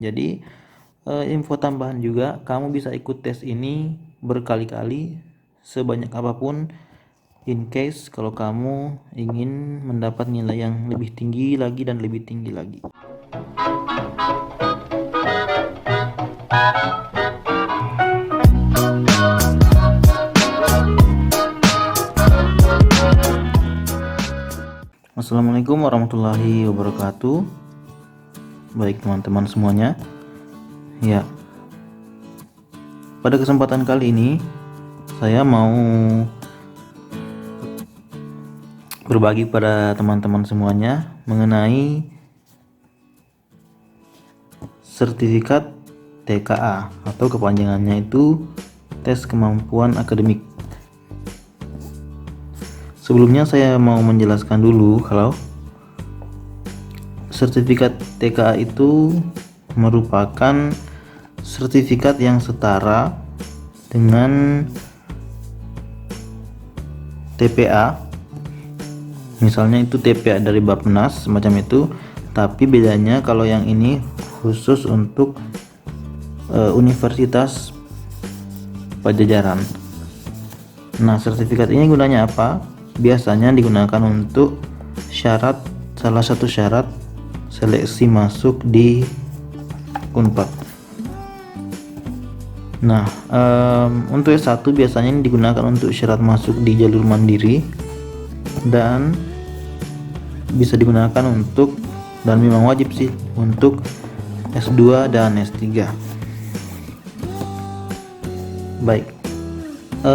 Jadi info tambahan juga, kamu bisa ikut tes ini berkali-kali sebanyak apapun, in case kalau kamu ingin mendapat nilai yang lebih tinggi lagi dan lebih tinggi lagi. Assalamualaikum warahmatullahi wabarakatuh. Baik teman-teman semuanya, ya, pada kesempatan kali ini saya mau berbagi pada teman-teman semuanya mengenai sertifikat TKA atau kepanjangannya itu tes kemampuan akademik. Sebelumnya saya mau menjelaskan dulu kalau sertifikat TKA itu merupakan sertifikat yang setara dengan TPA. Misalnya itu TPA dari Bappenas semacam itu, tapi bedanya kalau yang ini khusus untuk Universitas Pajajaran. Nah, sertifikat ini gunanya apa? Biasanya digunakan untuk salah satu syarat seleksi masuk di Unpad. Nah, untuk S1 biasanya ini digunakan untuk syarat masuk di jalur mandiri dan bisa digunakan untuk, dan memang wajib sih, untuk S2 dan S3. Baik,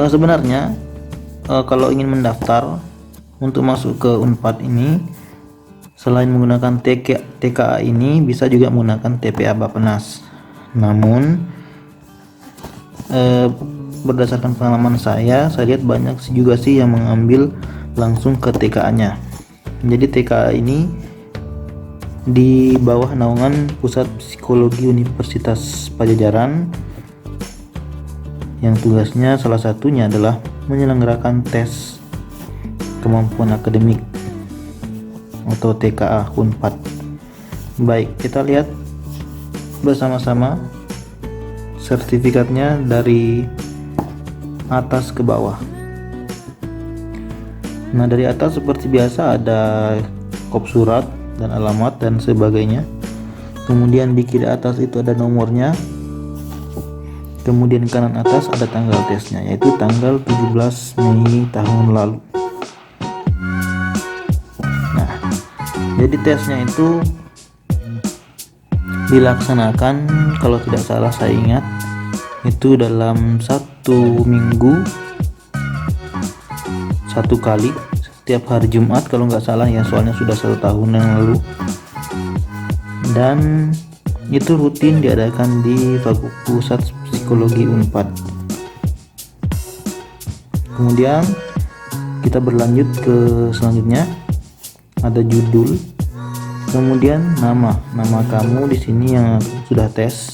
sebenarnya kalau ingin mendaftar untuk masuk ke Unpad ini, selain menggunakan TKA ini, bisa juga menggunakan TPA Bappenas. Namun berdasarkan pengalaman saya lihat banyak juga sih yang mengambil langsung ke TKA-nya. Jadi TKA ini di bawah naungan Pusat Psikologi Universitas Pajajaran, yang tugasnya salah satunya adalah menyelenggarakan tes kemampuan akademik atau TKA Unpad. Baik, kita lihat bersama-sama sertifikatnya dari atas ke bawah. Nah, dari atas seperti biasa ada kop surat dan alamat dan sebagainya. Kemudian di kiri atas itu ada nomornya. Kemudian kanan atas ada tanggal tesnya, yaitu tanggal 17 Mei tahun lalu. Nah, jadi tesnya itu dilaksanakan, kalau tidak salah saya ingat, itu dalam 1 minggu 1 kali, setiap hari Jumat kalau nggak salah ya, soalnya sudah 1 tahun yang lalu. Dan itu rutin diadakan di Pusat Psikologi Unpad. Kemudian kita berlanjut ke selanjutnya, ada judul, kemudian nama kamu di sini yang sudah tes.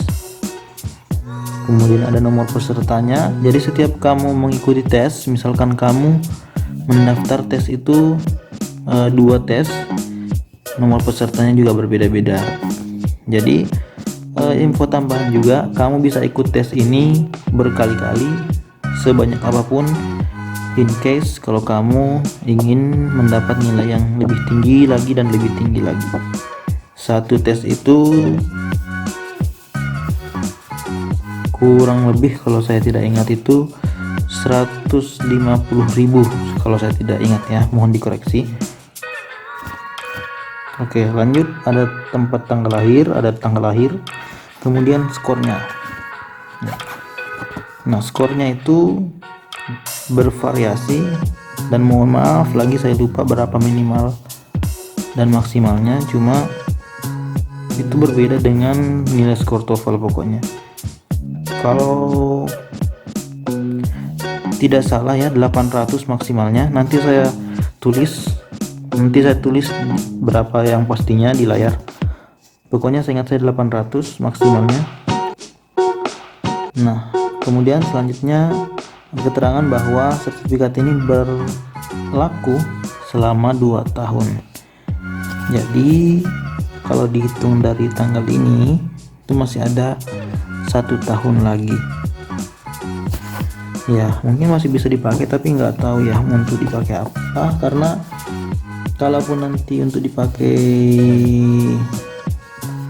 Kemudian ada nomor pesertanya. Jadi setiap kamu mengikuti tes, misalkan kamu mendaftar tes itu 2 tes, nomor pesertanya juga berbeda-beda. Jadi info tambahan juga, kamu bisa ikut tes ini berkali-kali sebanyak apapun, in case kalau kamu ingin mendapat nilai yang lebih tinggi lagi dan lebih tinggi lagi. Satu tes itu kurang lebih, kalau saya tidak ingat itu 150.000 kalau saya tidak ingat ya, mohon dikoreksi. Oke, lanjut, ada tempat tanggal lahir, kemudian skornya. Nah, skornya itu bervariasi, dan mohon maaf lagi saya lupa berapa minimal dan maksimalnya, cuma itu berbeda dengan nilai skor TOEFL pokoknya. Kalau tidak salah ya 800 maksimalnya, nanti saya tulis berapa yang pastinya di layar. Pokoknya saya ingat saya 800 maksimalnya. Nah, kemudian selanjutnya keterangan bahwa sertifikat ini berlaku selama 2 tahun. Jadi kalau dihitung dari tanggal ini, itu masih ada 1 tahun lagi. Ya mungkin masih bisa dipakai, tapi nggak tahu ya untuk dipakai apa, karena kalaupun nanti untuk dipakai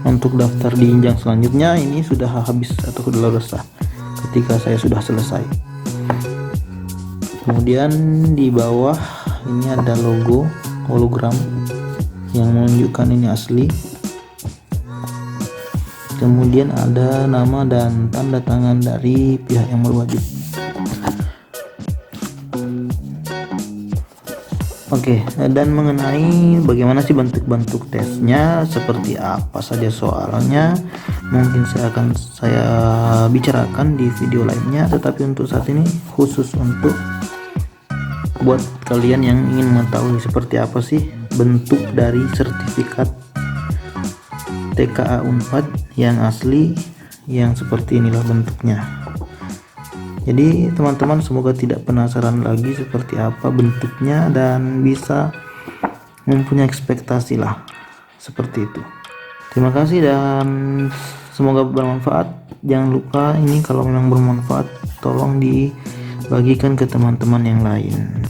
untuk daftar di jenjang selanjutnya, ini sudah habis atau sudah lulus ketika saya sudah selesai. Kemudian di bawah ini ada logo hologram yang menunjukkan ini asli. Kemudian ada nama dan tanda tangan dari pihak yang berwajib. Oke, dan mengenai bagaimana sih bentuk-bentuk tesnya, seperti apa saja soalnya, mungkin saya bicarakan di video lainnya, tetapi untuk saat ini khusus untuk buat kalian yang ingin mengetahui seperti apa sih bentuk dari sertifikat TKA Unpad yang asli, yang seperti inilah bentuknya. Jadi teman-teman semoga tidak penasaran lagi seperti apa bentuknya dan bisa mempunyai ekspektasi lah seperti itu. Terima kasih dan semoga bermanfaat. Jangan lupa ini kalau memang bermanfaat tolong dibagikan ke teman-teman yang lain.